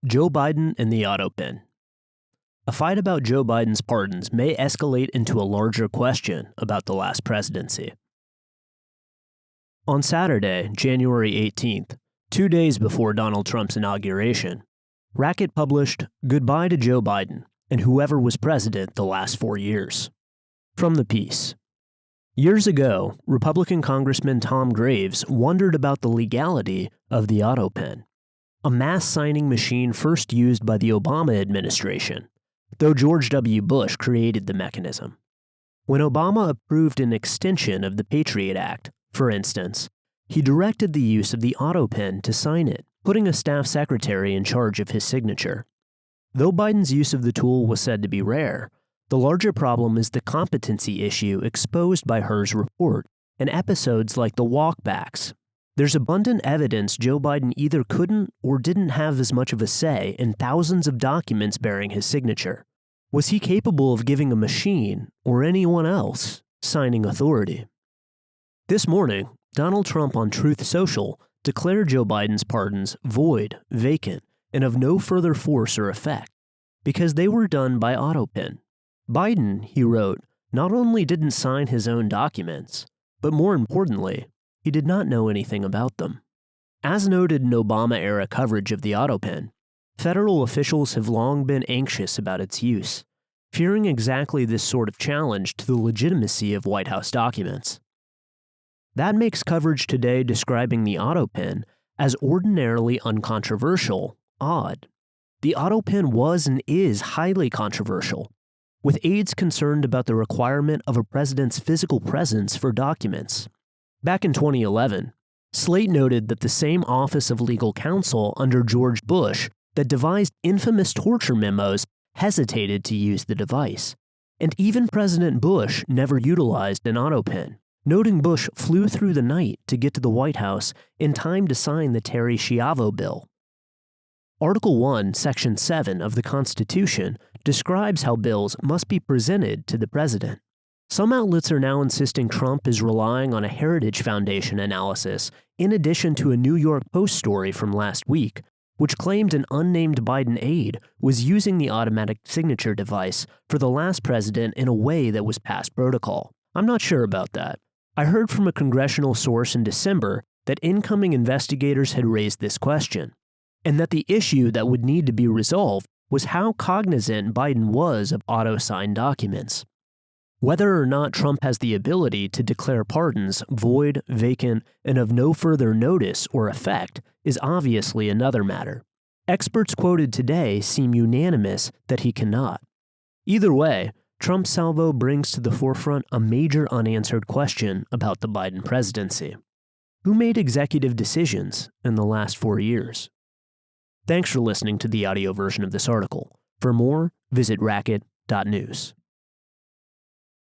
Joe Biden and the Autopen. A fight about Joe Biden's pardons may escalate into a larger question about the last presidency. On Saturday, January 18th, 2 days before Donald Trump's inauguration, Racket published Goodbye to Joe Biden and Whoever Was President the Last 4 Years. From the piece. Years ago, Republican Congressman Tom Graves wondered about the legality of the Autopen, a mass signing machine first used by the Obama administration, though George W. Bush created the mechanism. When Obama approved an extension of the Patriot Act, for instance, he directed the use of the Autopen to sign it, putting a staff secretary in charge of his signature. Though Biden's use of the tool was said to be rare, the larger problem is the competency issue exposed by Hur's report and episodes like the walkbacks. There's abundant evidence Joe Biden either couldn't or didn't have as much of a say in thousands of documents bearing his signature. Was he capable of giving a machine, or anyone else, signing authority? This morning, Donald Trump on Truth Social declared Joe Biden's pardons void, vacant, and of no further force or effect, because they were done by Autopen. Biden, he wrote, not only didn't sign his own documents, but more importantly, he did not know anything about them. As noted in Obama-era coverage of the Autopen, federal officials have long been anxious about its use, fearing exactly this sort of challenge to the legitimacy of White House documents. That makes coverage today describing the Autopen as ordinarily uncontroversial odd. The Autopen was and is highly controversial, with aides concerned about the requirement of a president's physical presence for documents. Back in 2011, Slate noted that the same Office of Legal Counsel under George Bush that devised infamous torture memos hesitated to use the device, and even President Bush never utilized an Autopen, noting Bush flew through the night to get to the White House in time to sign the Terry Schiavo bill. Article 1, Section 7 of the Constitution describes how bills must be presented to the president. Some outlets are now insisting Trump is relying on a Heritage Foundation analysis in addition to a New York Post story from last week, which claimed an unnamed Biden aide was using the automatic signature device for the last president in a way that was past protocol. I'm not sure about that. I heard from a congressional source in December that incoming investigators had raised this question, and that the issue that would need to be resolved was how cognizant Biden was of auto-signed documents. Whether or not Trump has the ability to declare pardons void, vacant, and of no further notice or effect is obviously another matter. Experts quoted today seem unanimous that he cannot. Either way, Trump's salvo brings to the forefront a major unanswered question about the Biden presidency. Who made executive decisions in the last 4 years? Thanks for listening to the audio version of this article. For more, visit racket.news.